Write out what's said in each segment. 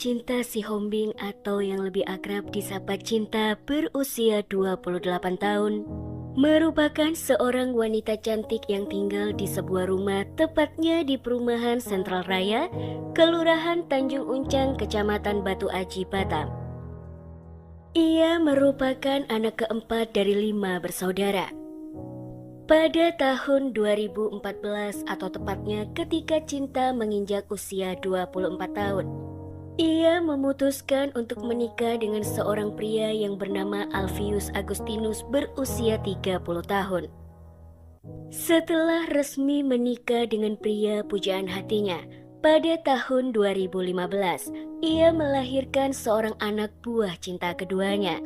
Cinta Sihombing atau yang lebih akrab disapa Cinta berusia 28 tahun merupakan seorang wanita cantik yang tinggal di sebuah rumah tepatnya di perumahan Sentral Raya, Kelurahan Tanjung Uncang, Kecamatan Batu Aji, Batam. Ia merupakan anak keempat dari 5 bersaudara. Pada tahun 2014 atau tepatnya ketika Cinta menginjak usia 24 tahun, ia memutuskan untuk menikah dengan seorang pria yang bernama Alfius Agustinus berusia 30 tahun. Setelah resmi menikah dengan pria pujaan hatinya, pada tahun 2015, ia melahirkan seorang anak buah cinta keduanya.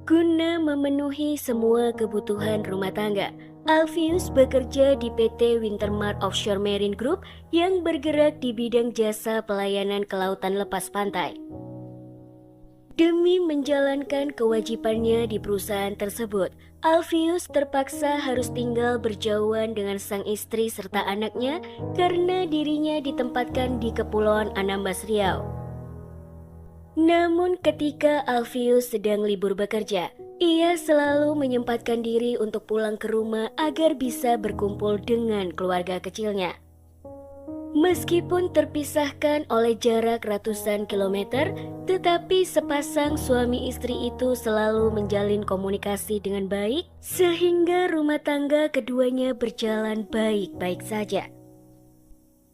Guna memenuhi semua kebutuhan rumah tangga, Alfius bekerja di PT Wintermart Offshore Marine Group yang bergerak di bidang jasa pelayanan kelautan lepas pantai. Demi menjalankan kewajibannya di perusahaan tersebut, Alfius terpaksa harus tinggal berjauhan dengan sang istri serta anaknya karena dirinya ditempatkan di Kepulauan Anambas, Riau. Namun ketika Alfius sedang libur bekerja, ia selalu menyempatkan diri untuk pulang ke rumah agar bisa berkumpul dengan keluarga kecilnya. Meskipun terpisahkan oleh jarak ratusan kilometer, tetapi sepasang suami istri itu selalu menjalin komunikasi dengan baik, sehingga rumah tangga keduanya berjalan baik-baik saja.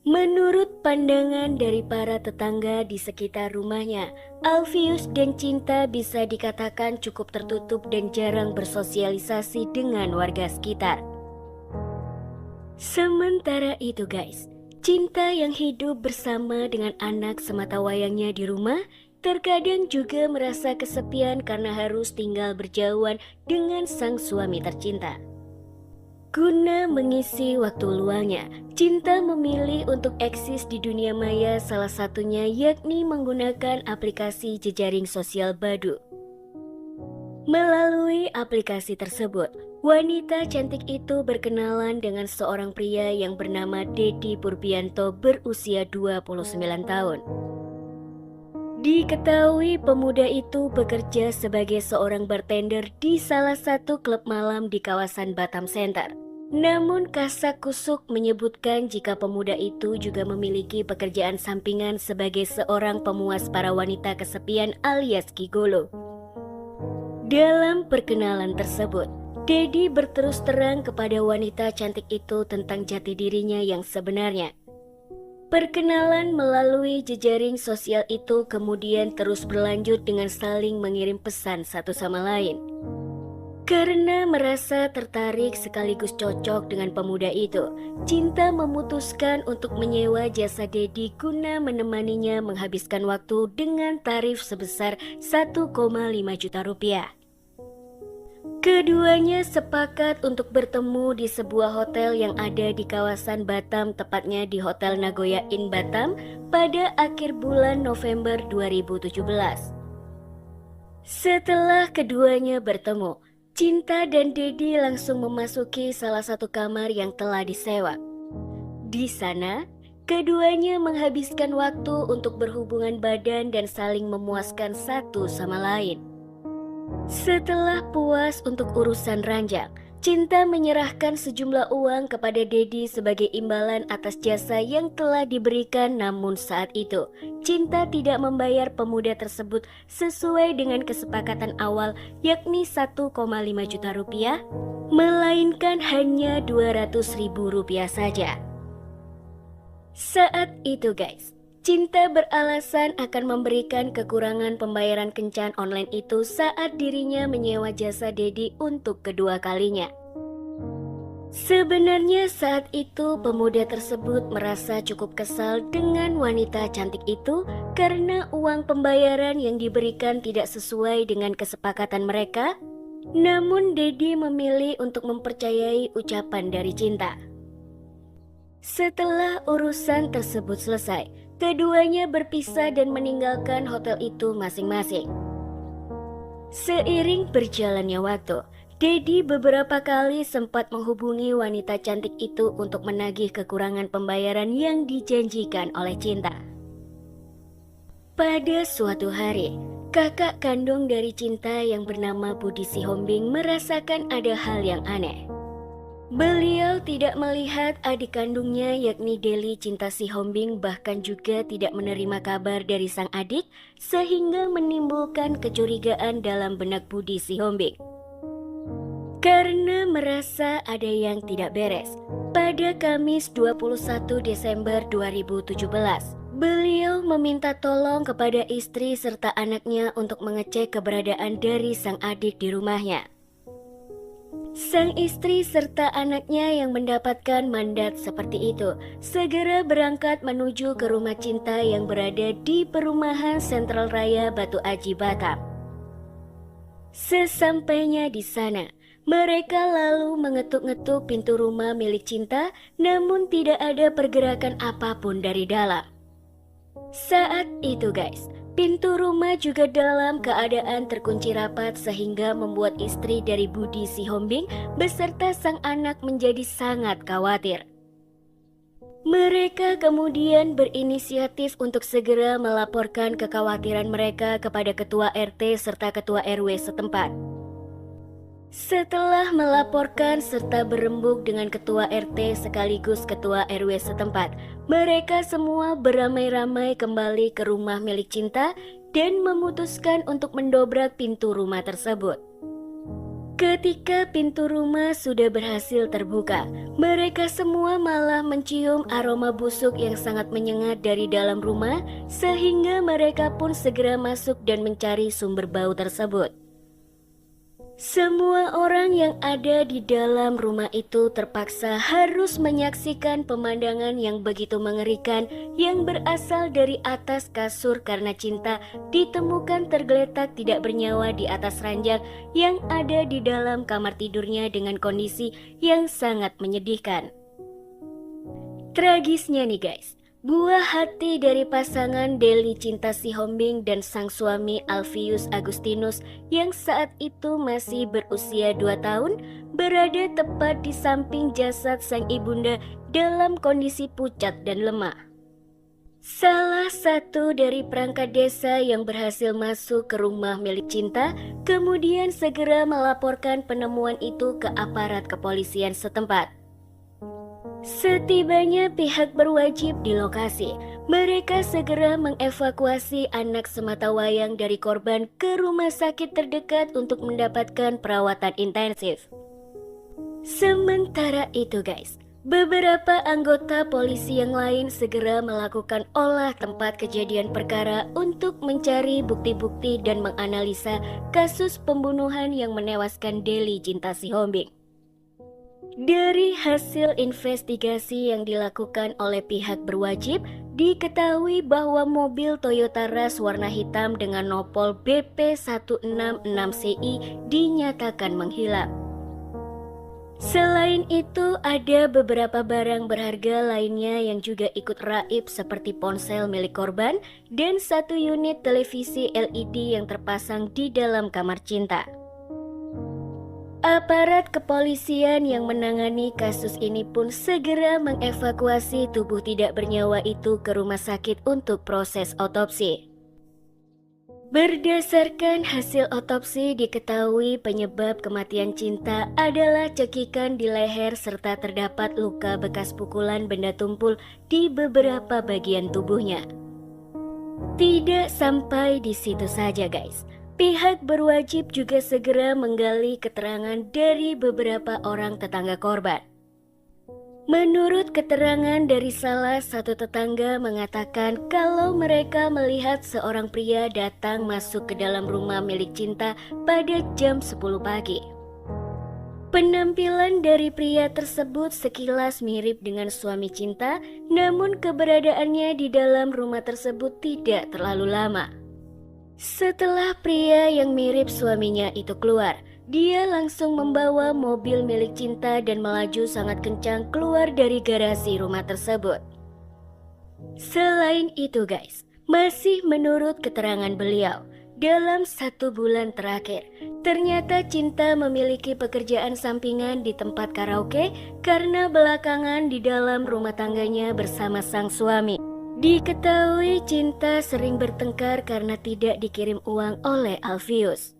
Menurut pandangan dari para tetangga di sekitar rumahnya, Alfius dan Cinta bisa dikatakan cukup tertutup dan jarang bersosialisasi dengan warga sekitar. Sementara itu guys, Cinta yang hidup bersama dengan anak sematawayangnya di rumah terkadang juga merasa kesepian karena harus tinggal berjauhan dengan sang suami tercinta. Guna mengisi waktu luangnya, Cinta memilih untuk eksis di dunia maya, salah satunya yakni menggunakan aplikasi jejaring sosial Badoo. Melalui aplikasi tersebut, wanita cantik itu berkenalan dengan seorang pria yang bernama Dedi Purbianto berusia 29 tahun. Diketahui pemuda itu bekerja sebagai seorang bartender di salah satu klub malam di kawasan Batam Center. Namun kasakusuk menyebutkan jika pemuda itu juga memiliki pekerjaan sampingan sebagai seorang pemuas para wanita kesepian alias gigolo. Dalam perkenalan tersebut, Dedi berterus terang kepada wanita cantik itu tentang jati dirinya yang sebenarnya. Perkenalan melalui jejaring sosial itu kemudian terus berlanjut dengan saling mengirim pesan satu sama lain. Karena merasa tertarik sekaligus cocok dengan pemuda itu, Cinta memutuskan untuk menyewa jasa Dedi guna menemaninya menghabiskan waktu dengan tarif sebesar 1,5 juta rupiah. Keduanya sepakat untuk bertemu di sebuah hotel yang ada di kawasan Batam, tepatnya di Hotel Nagoya Inn Batam pada akhir bulan November 2017. Setelah keduanya bertemu, Cinta dan Dedi langsung memasuki salah satu kamar yang telah disewa. Di sana, keduanya menghabiskan waktu untuk berhubungan badan dan saling memuaskan satu sama lain. Setelah puas untuk urusan ranjang, Cinta menyerahkan sejumlah uang kepada Dedi sebagai imbalan atas jasa yang telah diberikan, namun saat itu Cinta tidak membayar pemuda tersebut sesuai dengan kesepakatan awal yakni 1,5 juta rupiah, melainkan hanya 200.000 rupiah saja. Saat itu guys, Cinta beralasan akan memberikan kekurangan pembayaran kencan online itu saat dirinya menyewa jasa Dedi untuk kedua kalinya. Sebenarnya saat itu pemuda tersebut merasa cukup kesal dengan wanita cantik itu karena uang pembayaran yang diberikan tidak sesuai dengan kesepakatan mereka. Namun Dedi memilih untuk mempercayai ucapan dari Cinta. Setelah urusan tersebut selesai, keduanya berpisah dan meninggalkan hotel itu masing-masing. Seiring berjalannya waktu, Dedi beberapa kali sempat menghubungi wanita cantik itu untuk menagih kekurangan pembayaran yang dijanjikan oleh Cinta. Pada suatu hari, kakak kandung dari Cinta yang bernama Budi Sihombing merasakan ada hal yang aneh. Beliau tidak melihat adik kandungnya yakni Deli Cinta Sihombing, bahkan juga tidak menerima kabar dari sang adik, sehingga menimbulkan kecurigaan dalam benak Budi Sihombing. Karena merasa ada yang tidak beres, pada Kamis 21 Desember 2017, beliau meminta tolong kepada istri serta anaknya untuk mengecek keberadaan dari sang adik di rumahnya. Sang istri serta anaknya yang mendapatkan mandat seperti itu segera berangkat menuju ke rumah Cinta yang berada di perumahan Sentral Raya Batu Aji, Batam. Sesampainya di sana, mereka lalu mengetuk-ngetuk pintu rumah milik Cinta, namun tidak ada pergerakan apapun dari dalam. Saat itu guys, pintu rumah juga dalam keadaan terkunci rapat sehingga membuat istri dari Budi Sihombing beserta sang anak menjadi sangat khawatir. Mereka kemudian berinisiatif untuk segera melaporkan kekhawatiran mereka kepada Ketua RT serta Ketua RW setempat. Setelah melaporkan serta berembuk dengan Ketua RT sekaligus Ketua RW setempat, mereka semua beramai-ramai kembali ke rumah milik Cinta dan memutuskan untuk mendobrak pintu rumah tersebut. Ketika pintu rumah sudah berhasil terbuka, mereka semua malah mencium aroma busuk yang sangat menyengat dari dalam rumah, sehingga mereka pun segera masuk dan mencari sumber bau tersebut. Semua orang yang ada di dalam rumah itu terpaksa harus menyaksikan pemandangan yang begitu mengerikan yang berasal dari atas kasur karena Cinta ditemukan tergeletak tidak bernyawa di atas ranjang yang ada di dalam kamar tidurnya dengan kondisi yang sangat menyedihkan. Tragisnya nih guys, buah hati dari pasangan Deli Cinta Sihombing dan sang suami Alfius Agustinus yang saat itu masih berusia 2 tahun berada tepat di samping jasad sang ibunda dalam kondisi pucat dan lemah. Salah satu dari perangkat desa yang berhasil masuk ke rumah milik Cinta kemudian segera melaporkan penemuan itu ke aparat kepolisian setempat. Setibanya pihak berwajib di lokasi, mereka segera mengevakuasi anak sematawayang dari korban ke rumah sakit terdekat untuk mendapatkan perawatan intensif. Sementara itu guys, beberapa anggota polisi yang lain segera melakukan olah tempat kejadian perkara untuk mencari bukti-bukti dan menganalisa kasus pembunuhan yang menewaskan Deli Cinta Sihombing. Dari hasil investigasi yang dilakukan oleh pihak berwajib, diketahui bahwa mobil Toyota Rush warna hitam dengan nopol BP166CI dinyatakan menghilang. Selain itu, ada beberapa barang berharga lainnya yang juga ikut raib seperti ponsel milik korban dan 1 unit televisi LED yang terpasang di dalam kamar Cinta. Aparat kepolisian yang menangani kasus ini pun segera mengevakuasi tubuh tidak bernyawa itu ke rumah sakit untuk proses otopsi. Berdasarkan hasil otopsi diketahui penyebab kematian Cinta adalah cekikan di leher serta terdapat luka bekas pukulan benda tumpul di beberapa bagian tubuhnya. Tidak sampai di situ saja guys. Pihak berwajib juga segera menggali keterangan dari beberapa orang tetangga korban. Menurut keterangan dari salah satu tetangga mengatakan kalau mereka melihat seorang pria datang masuk ke dalam rumah milik Cinta pada jam 10 pagi. Penampilan dari pria tersebut sekilas mirip dengan suami Cinta, namun keberadaannya di dalam rumah tersebut tidak terlalu lama. Setelah pria yang mirip suaminya itu keluar, dia langsung membawa mobil milik Cinta dan melaju sangat kencang keluar dari garasi rumah tersebut. Selain itu guys, masih menurut keterangan beliau, dalam 1 bulan terakhir, ternyata Cinta memiliki pekerjaan sampingan di tempat karaoke karena belakangan di dalam rumah tangganya bersama sang suami. Diketahui Cinta sering bertengkar karena tidak dikirim uang oleh Alfius.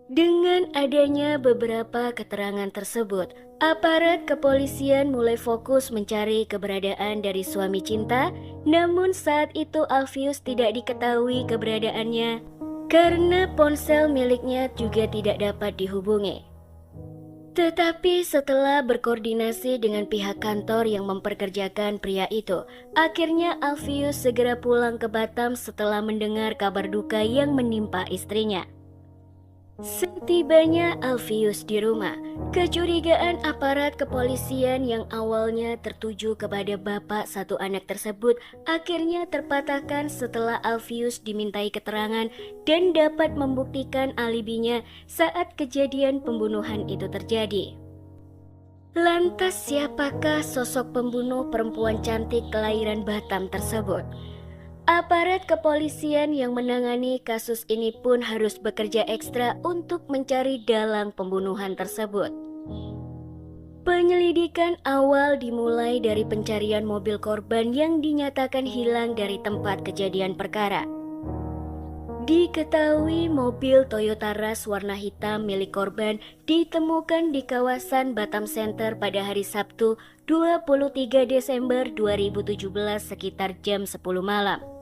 Dengan adanya beberapa keterangan tersebut, aparat kepolisian mulai fokus mencari keberadaan dari suami Cinta, namun saat itu Alfius tidak diketahui keberadaannya karena ponsel miliknya juga tidak dapat dihubungi. Tetapi setelah berkoordinasi dengan pihak kantor yang memperkerjakan pria itu, akhirnya Alfius segera pulang ke Batam setelah mendengar kabar duka yang menimpa istrinya. Setibanya Alfius di rumah, kecurigaan aparat kepolisian yang awalnya tertuju kepada bapak satu anak tersebut akhirnya terpatahkan setelah Alfius dimintai keterangan dan dapat membuktikan alibinya saat kejadian pembunuhan itu terjadi. Lantas siapakah sosok pembunuh perempuan cantik kelahiran Batam tersebut? Aparat kepolisian yang menangani kasus ini pun harus bekerja ekstra untuk mencari dalang pembunuhan tersebut. Penyelidikan awal dimulai dari pencarian mobil korban yang dinyatakan hilang dari tempat kejadian perkara. Diketahui mobil Toyota Rush warna hitam milik korban ditemukan di kawasan Batam Center pada hari Sabtu 23 Desember 2017 sekitar jam 10 malam.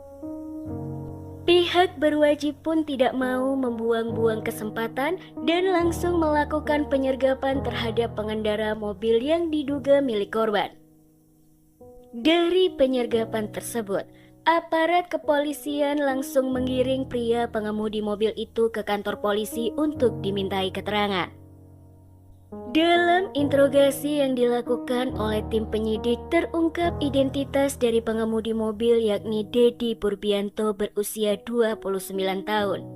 Pihak berwajib pun tidak mau membuang-buang kesempatan dan langsung melakukan penyergapan terhadap pengendara mobil yang diduga milik korban. Dari penyergapan tersebut, aparat kepolisian langsung mengiring pria pengemudi mobil itu ke kantor polisi untuk dimintai keterangan. Dalam interogasi yang dilakukan oleh tim penyidik terungkap identitas dari pengemudi mobil yakni Dedi Purbianto berusia 29 tahun.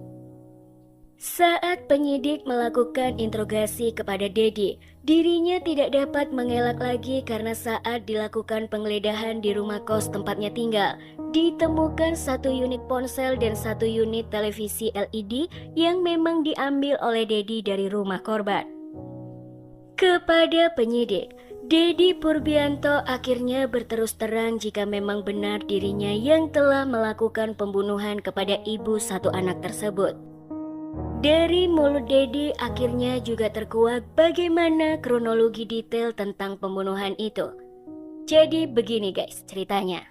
Saat penyidik melakukan interogasi kepada Dedi, dirinya tidak dapat mengelak lagi karena saat dilakukan penggeledahan di rumah kos tempatnya tinggal, ditemukan 1 unit ponsel dan 1 unit televisi LED yang memang diambil oleh Dedi dari rumah korban. Kepada penyidik, Dedi Purbianto akhirnya berterus terang jika memang benar dirinya yang telah melakukan pembunuhan kepada ibu satu anak tersebut. Dari mulut Dedi akhirnya juga terkuak bagaimana kronologi detail tentang pembunuhan itu. Jadi begini guys ceritanya.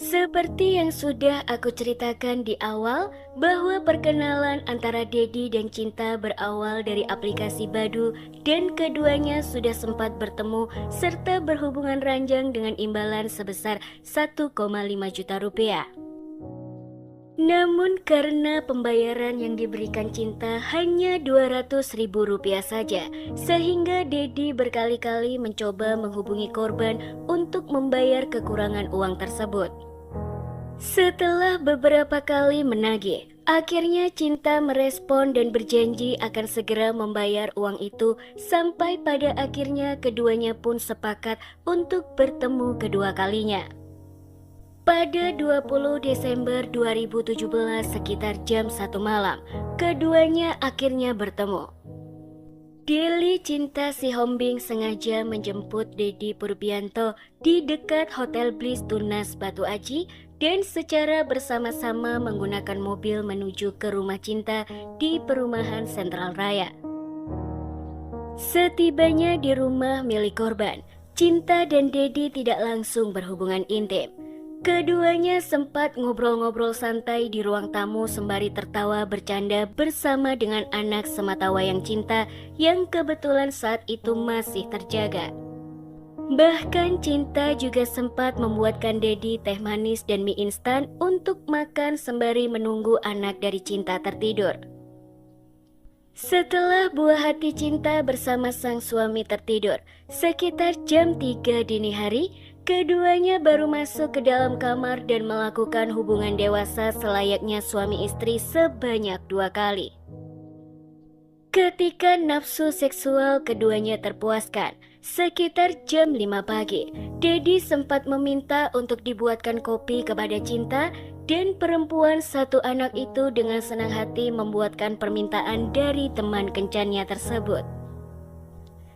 Seperti yang sudah aku ceritakan di awal, bahwa perkenalan antara Dedi dan Cinta berawal dari aplikasi Badoo dan keduanya sudah sempat bertemu serta berhubungan ranjang dengan imbalan sebesar 1,5 juta rupiah. Namun karena pembayaran yang diberikan Cinta hanya 200.000 rupiah saja, sehingga Dedi berkali-kali mencoba menghubungi korban untuk membayar kekurangan uang tersebut. Setelah beberapa kali menagih, akhirnya Cinta merespon dan berjanji akan segera membayar uang itu sampai pada akhirnya keduanya pun sepakat untuk bertemu kedua kalinya. Pada 20 Desember 2017 sekitar jam 1 malam, keduanya akhirnya bertemu. Deli Cinta Sihombing sengaja menjemput Dedi Purbianto di dekat Hotel Bliss Tunas Batu Aji dan secara bersama-sama menggunakan mobil menuju ke rumah Cinta di perumahan Sentral Raya. Setibanya di rumah milik korban, Cinta dan Dedi tidak langsung berhubungan intim. Keduanya sempat ngobrol-ngobrol santai di ruang tamu sembari tertawa bercanda bersama dengan anak sematawayang Cinta yang kebetulan saat itu masih terjaga. Bahkan Cinta juga sempat membuatkan Dedi teh manis dan mie instan untuk makan sembari menunggu anak dari Cinta tertidur. Setelah buah hati Cinta bersama sang suami tertidur, sekitar jam 3 dini hari, keduanya baru masuk ke dalam kamar dan melakukan hubungan dewasa selayaknya suami istri sebanyak 2 kali. Ketika nafsu seksual keduanya terpuaskan, sekitar jam 5 pagi, Dedi sempat meminta untuk dibuatkan kopi kepada Cinta dan perempuan satu anak itu dengan senang hati membuatkan permintaan dari teman kencannya tersebut.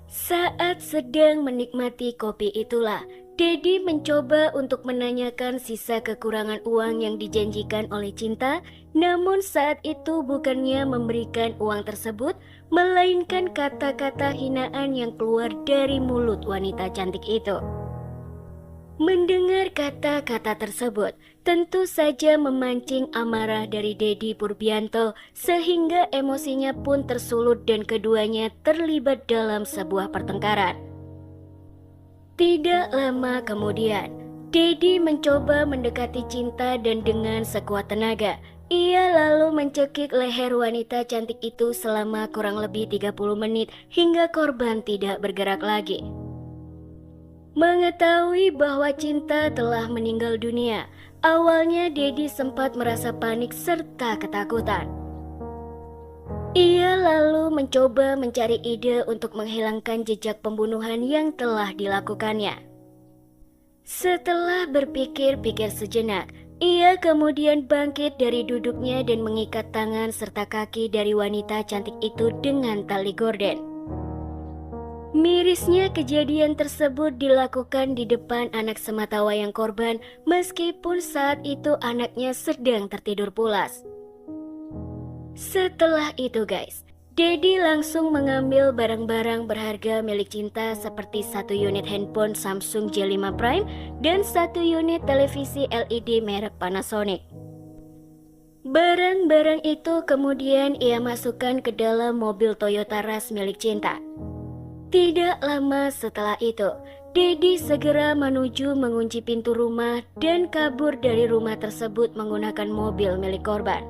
Saat sedang menikmati kopi itulah, Dedi mencoba untuk menanyakan sisa kekurangan uang yang dijanjikan oleh Cinta, namun saat itu bukannya memberikan uang tersebut, melainkan kata-kata hinaan yang keluar dari mulut wanita cantik itu. Mendengar kata-kata tersebut, tentu saja memancing amarah dari Dedi Purbianto sehingga emosinya pun tersulut dan keduanya terlibat dalam sebuah pertengkaran. Tidak lama kemudian, Dedi mencoba mendekati Cinta dan dengan sekuat tenaga, ia lalu mencekik leher wanita cantik itu selama kurang lebih 30 menit hingga korban tidak bergerak lagi. Mengetahui bahwa Cinta telah meninggal dunia, awalnya Dedi sempat merasa panik serta ketakutan. Ia lalu mencoba mencari ide untuk menghilangkan jejak pembunuhan yang telah dilakukannya. Setelah berpikir-pikir sejenak, ia kemudian bangkit dari duduknya dan mengikat tangan serta kaki dari wanita cantik itu dengan tali gorden. Mirisnya kejadian tersebut dilakukan di depan anak sematawayang korban meskipun saat itu anaknya sedang tertidur pulas. Setelah itu guys, Dedi langsung mengambil barang-barang berharga milik Cinta seperti 1 unit handphone Samsung J5 Prime dan 1 unit televisi LED merek Panasonic. Barang-barang itu kemudian ia masukkan ke dalam mobil Toyota Rush milik Cinta. Tidak lama setelah itu, Dedi segera menuju mengunci pintu rumah dan kabur dari rumah tersebut menggunakan mobil milik korban.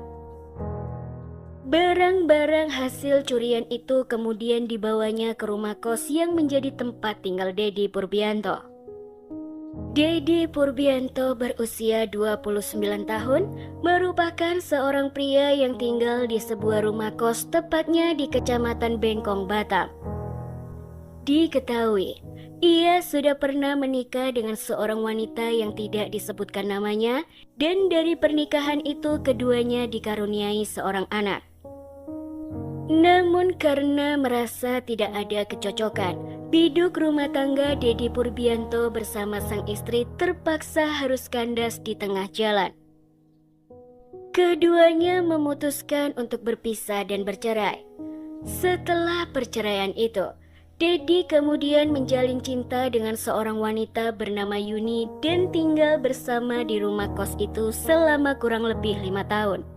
Barang-barang hasil curian itu kemudian dibawanya ke rumah kos yang menjadi tempat tinggal Dedi Purbianto. Dedi Purbianto berusia 29 tahun, merupakan seorang pria yang tinggal di sebuah rumah kos tepatnya di Kecamatan Bengkong, Batam. Diketahui, ia sudah pernah menikah dengan seorang wanita yang tidak disebutkan namanya dan dari pernikahan itu keduanya dikaruniai seorang anak. Namun karena merasa tidak ada kecocokan, biduk rumah tangga Dedi Purbianto bersama sang istri terpaksa harus kandas di tengah jalan. Keduanya memutuskan untuk berpisah dan bercerai. Setelah perceraian itu, Dedi kemudian menjalin cinta dengan seorang wanita bernama Yuni dan tinggal bersama di rumah kos itu selama kurang lebih 5 tahun.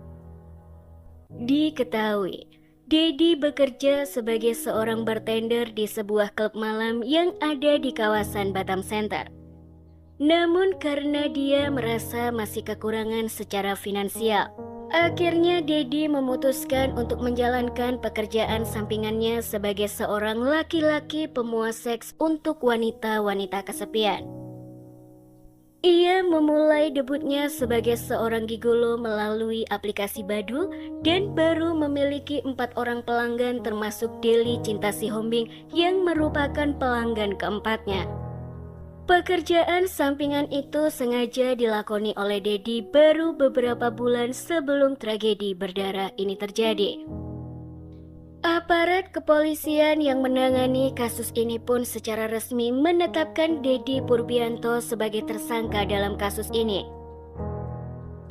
Diketahui, Dedi bekerja sebagai seorang bartender di sebuah klub malam yang ada di kawasan Batam Center. Namun karena dia merasa masih kekurangan secara finansial, akhirnya Dedi memutuskan untuk menjalankan pekerjaan sampingannya sebagai seorang laki-laki pemuas seks untuk wanita-wanita kesepian. Ia memulai debutnya sebagai seorang gigolo melalui aplikasi Badoo dan baru memiliki 4 orang pelanggan termasuk Deli Cinta Sihombing yang merupakan pelanggan keempatnya. Pekerjaan sampingan itu sengaja dilakoni oleh Dedi baru beberapa bulan sebelum tragedi berdarah ini terjadi. Aparat kepolisian yang menangani kasus ini pun secara resmi menetapkan Dedi Purbianto sebagai tersangka dalam kasus ini.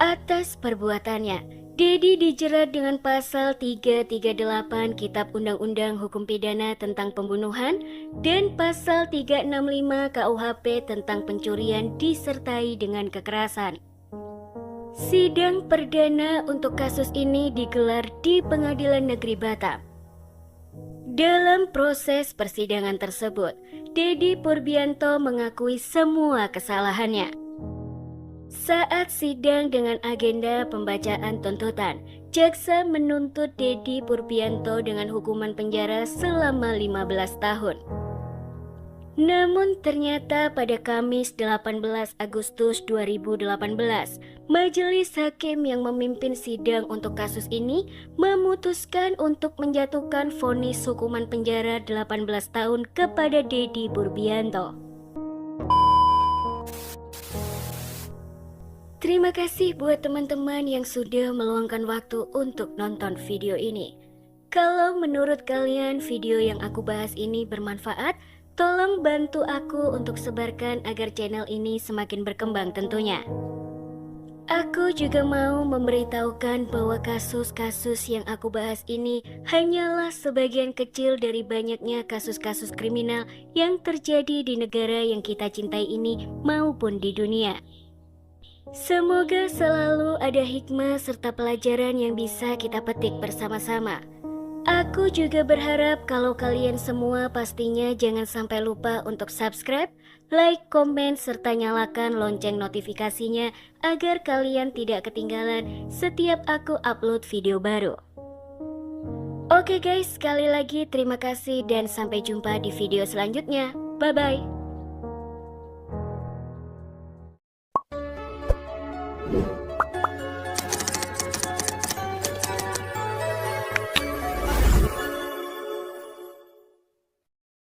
Atas perbuatannya, Dedi dijerat dengan pasal 338 Kitab Undang-Undang Hukum Pidana tentang Pembunuhan dan pasal 365 KUHP tentang pencurian disertai dengan kekerasan. Sidang perdana untuk kasus ini digelar di Pengadilan Negeri Batam. Dalam proses persidangan tersebut, Dedi Purbianto mengakui semua kesalahannya. Saat sidang dengan agenda pembacaan tuntutan, jaksa menuntut Dedi Purbianto dengan hukuman penjara selama 15 tahun. Namun ternyata pada Kamis 18 Agustus 2018, Majelis Hakim yang memimpin sidang untuk kasus ini memutuskan untuk menjatuhkan vonis hukuman penjara 18 tahun kepada Dedi Purbianto. Terima kasih buat teman-teman yang sudah meluangkan waktu untuk nonton video ini. Kalau menurut kalian video yang aku bahas ini bermanfaat, Tolong bantu aku untuk sebarkan agar channel ini semakin berkembang tentunya. Aku juga mau memberitahukan bahwa kasus-kasus yang aku bahas ini hanyalah sebagian kecil dari banyaknya kasus-kasus kriminal yang terjadi di negara yang kita cintai ini maupun di dunia. Semoga selalu ada hikmah serta pelajaran yang bisa kita petik bersama-sama. Aku juga berharap kalau kalian semua pastinya jangan sampai lupa untuk subscribe, like, komen, serta nyalakan lonceng notifikasinya agar kalian tidak ketinggalan setiap aku upload video baru. Oke guys, sekali lagi terima kasih dan sampai jumpa di video selanjutnya. Bye-bye.